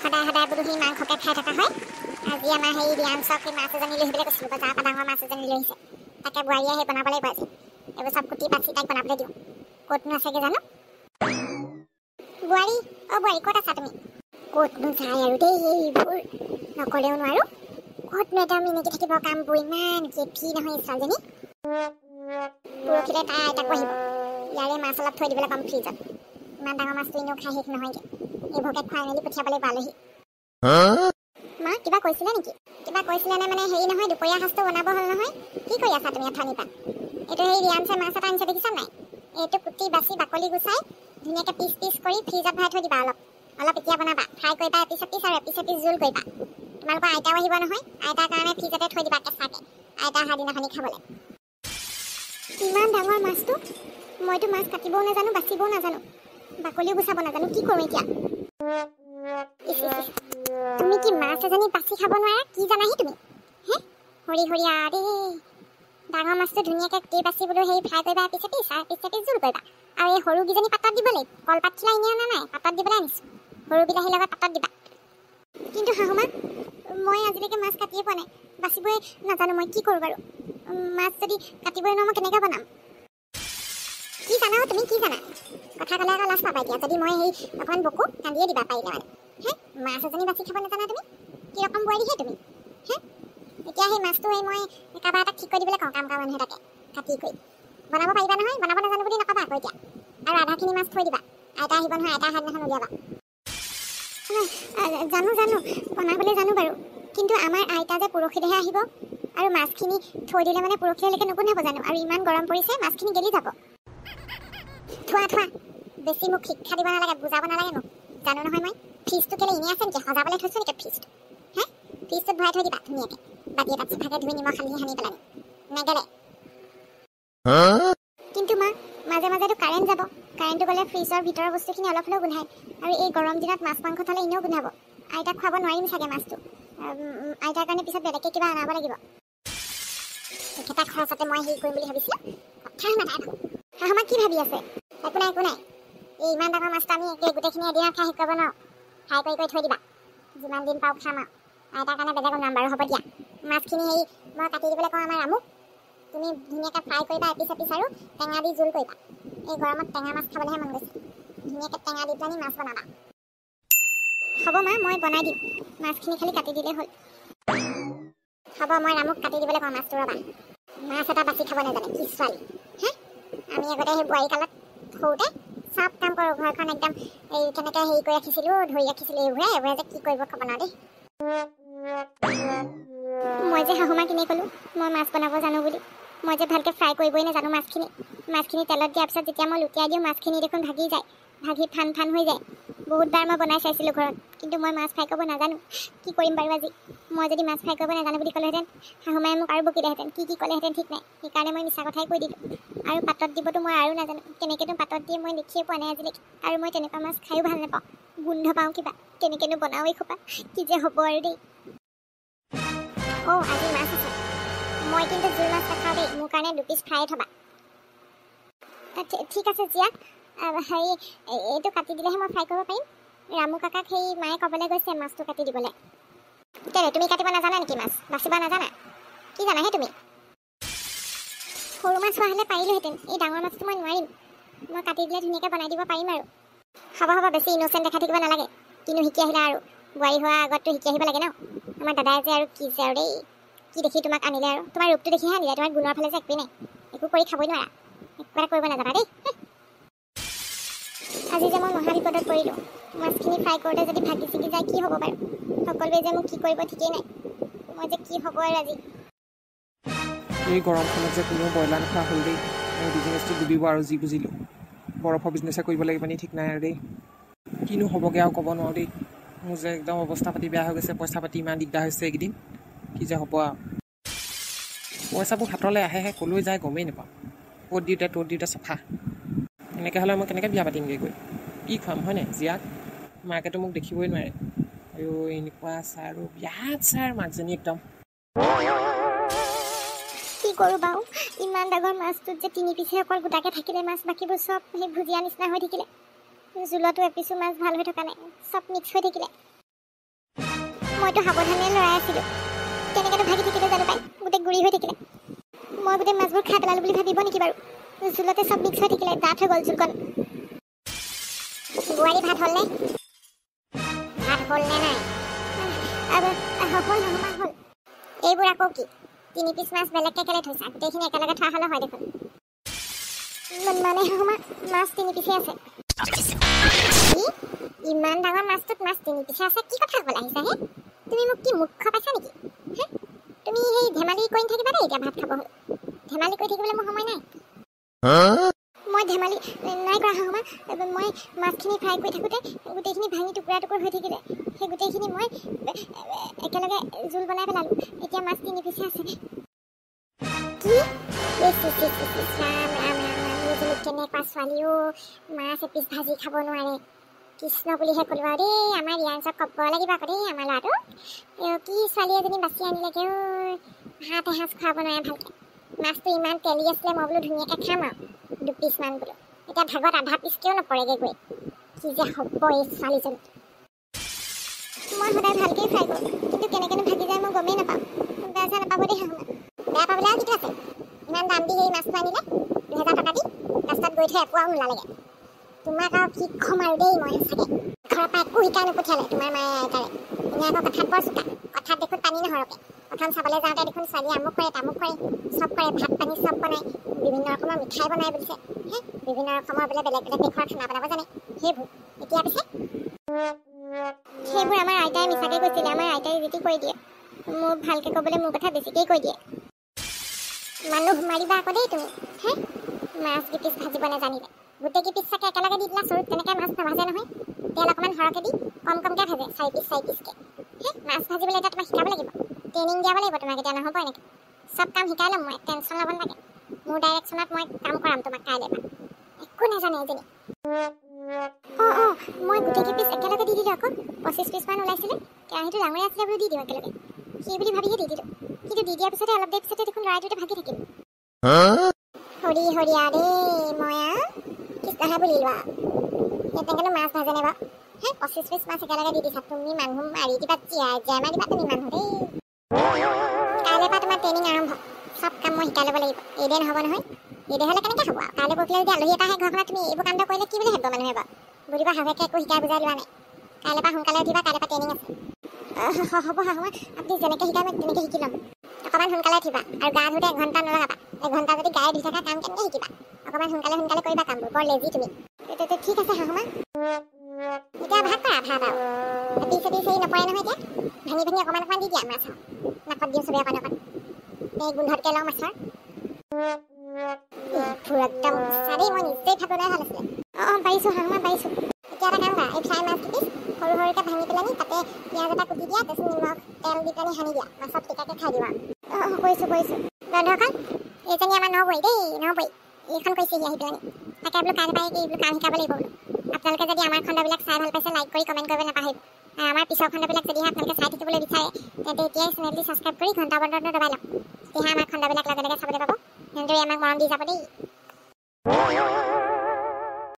সদায় সদায় বোলো সেই মাংসকে খাই থকা হয়। আজি আমাৰ সেই ৰিয়াঞ্চক সেই মাছ এজনী লৈ আহিবলৈ কৈছিলোঁ, বজাৰৰ পৰা ডাঙৰ মাছ এজনী লৈ আহিছে। তাকে বোৱাৰীয়ে সেই বনাব লাগিব আজি। এইবোৰ চব কুটি বাচি তাইক বনাবলৈ দিওঁ। ক'তনো আছেগৈ জানো বোৱাৰী? বোৱাৰী ক'ত আছা তুমি? ক'তনো যায় আৰু দেই, এইবোৰ নকলেও নোৱাৰো। ক'তনো এটা মিনিকে থাকিব, কামবোৰ ইমান কেঠি নহয় ছোৱালীজনী। পৰহিলৈ তাই আইতাকো আহিব, ইয়াৰে মাছ অলপ থৈ দিবলৈ পাম ফ্ৰিজত। ইমান ডাঙৰ মাছটো এনেও খাই শেষ নহয়গৈ, এইবোৰকে খুৱাই মেলি পঠিয়াবলৈ পালেহি। মা কিবা কৈছিলে নেকি? কিবা কৈছিলে নে মানে হেৰি নহয়, দুপৰীয়া সাজটো বনাব হ'ল নহয়। কি কৰি আছা তুমি অথনিৰ পৰা? এইটো সেই ৰিয়াঞ্চে মাছ এটা আনিছে দেখিছা নাই? এইটো কুটি বাচি বাকলি গুচাই ধুনীয়াকৈ পিচ পিচ কৰি ফ্ৰিজত ভৰাই থৈ দিবা। অলপ এতিয়া বনাবা, ফ্ৰাই কৰিবা এপিচ এপিচ আৰু এপিচ এপিচ জোল কৰিবা। তোমালোকৰ আইতাও আহিব নহয়, আইতাৰ কাৰণে ফ্ৰিজতে থৈ দিবা কেঁচাকৈ, আইতা অহা দিনাখনি খাবলৈ। ইমান ডাঙৰ মাছটো, মইতো মাছ কাটিবও নাজানো, বাচিবও নাজানো, বাকলিও গুচাব নাজানো। কি কৰোঁ এতিয়া? তুমি কি মাছ এজনী বাচি খাব নোৱাৰা? কি জানাহি তুমি? হৰি হৰিয়া দেই, ডাঙৰ মাছটো ধুনীয়াকৈ কুটি বাচি বোলো সেই ফ্ৰাই কৰিবা এপিচ এপিচ আৰু এপিচ এপিচ জোল কৰিবা। আৰু এই সৰুকেইজনী পাতত দিব লাগিব। কলপাত খিলা এনেই অনা নাই, পাতত দিবলৈ আনিছোঁ। সৰু বিলাহীৰ লগত পাতত দিবা। কিন্তু শাহুমা, মই আজিলৈকে মাছ কাটিয়ে পোৱা নাই, বাচিবই নাজানো। মই কি কৰোঁ বাৰু? মাছ যদি কাটিবই নোৱাৰোঁ মই কেনেকৈ বনাম? কি জানা তুমি? কি জানা? কথা ক'লে আকৌ লাজ পাবা এতিয়া। যদি মই সেই অকণমান বকো, কান্দিয়ে দিবা পাৰিলে মানে। মাছ এজনী বাচি খাব নাজানা তুমি? কি ৰকম বোৱাৰীহে তুমি? এতিয়া সেই মাছটো সেই মই কাৰোবাৰ এটাক ঠিক কৰি দিবলৈ কওঁ, কাম কৰা মানুহ এটাকে কাটি কৰি বনাব পাৰিবা নহয়। বনাব নাজানো বুলি নকবা আকৌ এতিয়া। আৰু আধাখিনি মাছ থৈ দিবা, আইতা আহিব নহয়, আইতা অহা দিনাখন উলিয়াবা। জানো বনাবলৈ জানো বাৰু, কিন্তু আমাৰ আইতা যে পৰহিলৈহে আহিব, আৰু মাছখিনি থৈ দিলে মানে পৰহিলৈকে নগোন্ধাব জানো? আৰু ইমান গৰম পৰিছে, মাছখিনি গেলি যাব। থোৱা বেছি মোক শিক্ষা দিব নালাগে, বুজাব নালাগে মোক। জানো নহয় মই। ফ্ৰিজটো কেলৈ এনেই আছে নেকি? সজাবলৈ থৈছোঁ নেকি ফ্ৰিজটো? ফ্ৰিজটোত ভৰাই থৈ দিবা ধুনীয়াকৈ, বাতি এটাত চিধাকৈ ধুই নিমখ সানি পেলাই নেগেলে। কিন্তু মা, মাজে মাজেতো কাৰেণ্ট যাব। কাৰেণ্টটো গ'লে ফ্ৰিজৰ ভিতৰৰ বস্তুখিনি অলপ হ'লেও গোন্ধায়, আৰু এই গৰম দিনত মাছ মাংস থ'লে এনেও গোন্ধাব। আইতাক খুৱাব নোৱাৰিম চাগে মাছটো। আইতাৰ কাৰণে পিছত বেলেগকৈ কিবা আনাব লাগিব। একেটা খৰচতে মই হেৰি কৰিম বুলি ভাবিছিলোঁ। কথা নাথাকে শাহুমা কি ভাবি আছে? একো নাই। এই ইমান ডাঙৰ মাছটো আমি গোটেইখিনি এদিনত খাই শেষ কৰিব নোৱাৰোঁ। ফ্ৰাই কৰি থৈ দিবা, যিমান দিন পাওঁ খাম আৰু। আইতাৰ কাৰণে বেলেগ নাম বাৰু, হ'ব দিয়া। মাছখিনি হেৰি মই কাটি দিবলৈ কওঁ আমাৰ আমুক, তুমি ধুনীয়াকৈ ফ্ৰাই কৰিবা এপিচ এপিচ আৰু টেঙা দি জোল কৰিবা। এই গৰমত টেঙা মাছ খাবলৈহে মন গৈছে। ধুনীয়াকৈ টেঙা দি পেলাই মাছ বনাবা। হ'ব মা, মই বনাই দিম। মাছখিনি খালি কাটি দিলেই হ'ল। হ'ব, মই ৰামুক কাটি দিবলৈ কওঁ মাছটো। ৰ'বা, মাছ এটা বাচি খাব নাজানে কি ছোৱালী? আমি আগতে সেই বোৱাৰী কালত সৰুতে চব কাম কৰোঁ। ঘৰখন একদম এই কেনেকৈ হেৰি কৰি ৰাখিছিলোঁ, ধৰি ৰাখিছিলোঁ। এইবোৰে যে কি কৰিব খাব নোৱাৰো দেই। মই যে শাহুমাক কিনে ক'লোঁ মই মাছ বনাব জানো বুলি। মই যে ভালকৈ ফ্ৰাই কৰিবই নাজানো মাছখিনি তেলত দিয়াৰ পিছত যেতিয়া মই লুটিয়াই দিওঁ, মাছখিনি দেখোন ভাগি যায়, ভাগি ফান হৈ যায়। বহুতবাৰ মই বনাই চাইছিলোঁ ঘৰত, কিন্তু মই মাছ ফ্ৰাই কৰিব নাজানো। কি কৰিম বাৰু আজি? মই যদি মাছ ফ্ৰাই কৰিব নাজানো বুলি ক'লেহেঁতেন, শাহুমায়ে মোক আৰু বকিলেহেঁতেন, কি ক'লেহেঁতেন ঠিক নাই। সেইকাৰণে মই মিছা কথাই কৈ দিলোঁ। আৰু পাতত দিবতো মই আৰু নাজানো, কেনেকৈনো পাতত দিয়ে মই দেখিয়ে পোৱা নাই আজিলৈকে। আৰু মই তেনেকুৱা মাছ খায়ো ভাল নাপাওঁ, গোন্ধ পাওঁ কিবা। কেনেকৈনো বনাওঁ এই খোপা, কি যে হ'ব আৰু দেই। আজি মাছ আছে। মই কিন্তু জোল মাছ নাখাওঁ দেই, মোৰ কাৰণে 2 পিচ ফ্ৰাই থ'বা। ঠিক আছে জীয়া, হেৰি এইটো কাটি দিলেহে মই ফ্ৰাই কৰিব পাৰিম। ৰামু কাকাক সেই মায়ে ক'বলৈ গৈছে মাছটো কাটি দিবলৈ। কেলৈ, তুমি কাটিব নাজানা নেকি? মাছ বাচিব নাজানা? কি জানাহে তুমি? সৰু মাছ হোৱা হ'লে পাৰিলোহেঁতেন, এই ডাঙৰ মাছটো মই নোৱাৰিম। মই কাটি দিলে ধুনীয়াকৈ বনাই দিব পাৰিম আৰু। হ'ব, বেছি ইন'চেণ্ট দেখাই থাকিব নালাগে। কিনো শিকি আহিলা আৰু, বোৱাৰী হোৱাৰ আগততো শিকি আহিব লাগে ন। আমাৰ দাদাই যে আৰু কি যে আৰু দেই, কি দেখি তোমাক আনিলে আৰু? তোমাৰ ৰূপটো দেখিহে আনিলে, তোমাৰ গুণৰ ফালে যে একোৱেই নাই। একো কৰি খাবই নোৱাৰা, একো এটা কৰিব নাজানা দেই। আজি যে মই মহা বিপদত পৰিলোঁ। মাছখিনি ফ্ৰাই কৰোঁতে যদি ভাগি ছিগি যায় কি হ'ব বাৰু? সকলোৱে যে মোক কি কৰিব ঠিকেই নাই। মই যে কি হ'ব আৰু আজি। এই গৰমখনত যে কোনেও ব্ৰইলাৰ নোখোৱা হ'ল দেই। মোৰ বিজনেছটো ডুবিব আৰু যি বুজিলোঁ। বৰফৰ বিজনেছে কৰিব লাগিব নি ঠিক নাই আৰু দেই। কিনো হ'বগৈ আৰু ক'ব নোৱাৰোঁ দেই। মোৰ যে একদম অৱস্থা পাতি বেয়া হৈ গৈছে, পইচা পাতি ইমান দিগদাৰ হৈছে এইকেইদিন। কি যে হ'ব আৰু। পইচাবোৰ হাতলৈ আহেহে, ক'লৈ যায় গমেই নাপাওঁ। ক'ত দিওঁতে চাফা। এনেকৈ হ'লে মই কেনেকৈ বিয়া পাতিমগৈ গৈ? কি খুৱাম হয়নে জীয়াক? মাকেতো মোক দেখিবই নোৱাৰে। আৰু এনেকুৱা ছাৰ আৰু বিৰাট ছাৰ মাকজনী একদম। কি কৰোঁ বাৰু? ইমান ডাঙৰ মাছটোত যে 3 পিচহে অকল গোটাকৈ থাকিলে, মাছ বাকীবোৰ চব সেই ভুজিয়া নিচিনা হৈ থাকিলে। জোলতো এপিচো মাছ ভাল হৈ থকা নাই, চব মিক্স হৈ থাকিলে। মইতো সাৱধানে লৰাই আছিলোঁ। কেনেকেনো ভাগি থাকিলে জানো পাই, গোটেই গুৰি হৈ থাকিলে। মই গোটেই মাছবোৰ খাই পেলালোঁ বুলি ভাবিব নেকি বাৰু? জোলতে চব মিক্স হৈ থাকিলে, ডাঠ হৈ গ'ল জোলকণ। বোৱাৰী ভাত হ'লনে? ভাত হ'লনে নাই? হ'ল হনুমা হ'ল। এইবোৰ আকৌ কি? 3 পিচ মাছ বেলেগকৈ কেলে থৈছা? গোটেইখিনি একেলগে থোৱা হ'লে হয় দেখোন। মানে হনুমা মাছ 3 পিচে আছে। কি? ইমান ডাঙৰ মাছটোত মাছ 3 পিচে আছে? কি কথা ক'বলৈ আহিছা হে? তুমি মোক কি মূৰ্খ পাইছা নেকি? হে? তুমি সেই ধেমালি কৰি থাকিবা দেই, এতিয়া ভাত খাব হ'ল। ধেমালি কৰি থাকিবলৈ মোৰ সময় নাই। মই ধেমালি নাই কৰা হনুমা। মই মাছখিনি ফ্ৰাই কৰি থাকোঁতে গোটেইখিনি ভাঙি টুকুৰা টুকুৰ হৈ থাকিলে। সেই গোটেইখিনি মই একেলগে জোল বনাই পেলালোঁ। এতিয়া মাছ 3 পিচে আছে। কি? ৰাম ৰাম ৰাম ৰাম, কেনেকুৱা ছোৱালীও, মাছ এপিচ ভাজি খাব নোৱাৰে। কৃষ্ণ বুলিহে ক'লো আৰু দেই, আমাৰ ৰিয়াঞ্চক ক'ব লাগিব আকৌ দেই, আমাৰ ল'ৰাটো কি ছোৱালী এজনী বাচি আনিলেগৈ ঐ। ভাত এসাঁজ খুৱাব নোৱাৰে ভালকৈ। মাছটো ইমান তেলি আছিলে, মই বোলো ধুনীয়াকৈ খাম আৰু 2 পিচমান বোলো। এতিয়া ভাগত আধা পিচ কিয় নপৰেগৈ গৈ? কি যে হ'ব এই ছোৱালীজনী। মই সদায় ভালকেই ফ্ৰাই কৰোঁ, কিন্তু কেনেকৈনো ভাগি যায় মই গমেই নাপাওঁ। বেয়া চেয়া নাপাব দেই শাহুমা। বেয়া পাবলৈ আৰু কিটো আছে? ইমান দাম দি সেই মাছটো আনিলে 2000 টকা দি, ৰাস্তাত গৈ থৈ এপোৱাও নোলালেগৈ। তোমাক আৰু কি ক'ম আৰু দেই, মই সঁচাকৈ ঘৰৰ পৰা একো শিকাই নপঠিয়ালে তোমাৰ মায়ে আইতাৰে। এনে আকৌ কথাত বৰ চোকা, কথাত দেখোন পানী নহৰকে। প্ৰথম চাবলৈ যাওঁতে দেখোন ছোৱালী আমুক কৰে তামুক কৰে, চব কৰে, ভাত পানী চব বনায়, বিভিন্ন ৰকমৰ মিঠাই বনাই বুলিছে। বিভিন্ন ৰকমৰ বোলে বেলেগ বেলেগ দেশৰ খানা বনাব জানে। সেইবোৰ এতিয়া পিছে সেইবোৰ আমাৰ আইতাই মিছাকৈ কৈছিলে। আমাৰ আইতাই ৰীতি কৰি দিয়ে। মোক ভালকৈ ক'বলৈ মোৰ কথা বেছিকেই কৈ দিয়ে। মানুহ মাৰিবা আকৌ দেই তুমি। মাছ কিপিচ ভাজিব নাজানিলে। গোটেই কিপিচ চাকে একেলগে দি দিলা চৰুত, তেনেকৈ মাছ নাভাজে নহয়। তেল অকণমান সৰহকৈ দি কম কমকৈ ভাজে, 4 পিচকৈ। মাছ ভাজিবলৈ এতিয়া তোমাক শিকাব লাগিব, ট্ৰেইনিং দিয়াব লাগিব তোমাক। এতিয়া নহ'ব এনেকৈ। চব কাম শিকাই ল'ম মই, টেনশ্যন ল'ব নালাগে। মোৰ ডাইৰেকশ্যনত মই কাম কৰাম তোমাক কাইলৈ পৰা। একো নাজানে এজনী। মই গোটেই কেইপিচ একেলগে দি দিলোঁ আকৌ। 25 পিচমান ওলাইছিলে। কেৰাহীটো ডাঙৰে আছিলে বুলি দি দিওঁ একেলগে। সেই বুলি ভাবিহে দি দিলোঁ। কিন্তু দি দিয়াৰ পিছতে অলপ দেৰি পিছতে দেখোন লৰাটোতে ভাগি থাকিল। হৰিয়া দেই, মই আৰু কৃষ্ণহে বুলিলোঁ আৰু। তেনেকৈনো মাছ ভাজেনে বাৰু? 25 পিচ মাছ একেলগে দি দিছা। তুমি মানুহ মাৰি দিবা, জীয়াই মাৰিবা তুমি মানুহ দেই। কাইলৈ পৰা তোমাৰ ট্ৰেইনিং আৰম্ভ। চব কাম মই শিকাই ল'ব লাগিব। এইদে নহ'ব নহয়। এইদে হ'লে কেনেকৈ হ'ব আৰু? কাইলৈ পৰহিলৈ যদি আলহী এটা আহে ঘৰখনত, তুমি এইবোৰ কাণ্ড কৰিলে কি বুলি ভাবিব মানুহে বাৰু? বুলিবা শাহুৱেকে একো শিকাই বুজাই লোৱা নাই। কাইলৈ পৰা সোনকালে উঠিবা, কাইলৈ পৰা ট্ৰেইনিং আছে। হ'ব শাহুমা, আপুনি যেনেকৈ শিকাই মই তেনেকৈ শিকি ল'ম। অকণমান সোনকালে উঠিবা আৰু গা ধুওঁতে 1 ঘণ্টা নলগাবা। 1 ঘণ্টা যদি গায়ে ধুই থকা, কাম কেনেকৈ শিকিবা? অকণমান সোনকালে কৰিবা কামবোৰ। বৰ লেজি তুমি। ঠিক আছে শাহুমা। এতিয়া ভাত কৰা, ভাত আৰু এপিচ এপিচ হেৰি নপৰে নহয়। এতিয়া ভাঙি অকণমান দি দিয়া মাছ আৰু নাকত দিওঁ চবেই অকণ। এই গোন্ধতকৈ লওঁ মাছৰ। একদম দেই, মই নিজেই ভাত বনাই ভাল আছিলে। পাৰিছোঁ শাহুমা, পাৰিছোঁ। এতিয়া এটা কাম কৰা, এই ফ্ৰাই মাছ কিপিচ সৰু সৰুকৈ ভাঙি পেলানি, তাতে পিঁয়াজ এটা কুটি দিয়া, তাৰপিছত নিমখ তেল দি পেলাই সানি দিয়া। মাছত টিকাকৈ খাই দিবা। কৰিছোঁ। ৰন্ধকখন এইজনী আমাৰ নবৈ দেই, নবৈ। এইখন কৈছেহি আহি পেলানি। তাকে বোলো কাইলৈ পৰা এইবোৰ কাম শিকাব লাগিব বোলো। আপোনালোকে যদি আমাৰ খণ্ডবিলাক চাই ভাল পাইছে, লাইক কৰি কমেণ্ট কৰিব নাপাহৰিব। আমাৰ পিছৰ খণ্ডবিলাক যদিহে আপোনালোকে চাই থাকিবলৈ বিচাৰে, তেন্তে এতিয়াই চেনেলটি ছাবস্ক্ৰাইব কৰি ঘণ্টা বন্ধনটো দবাই লওক। তেতিয়াহে আমাৰ খণ্ডবিলাক লগে লগে চাবলৈ পাব। এনেদৰে আমাক মৰম দি যাব দেই।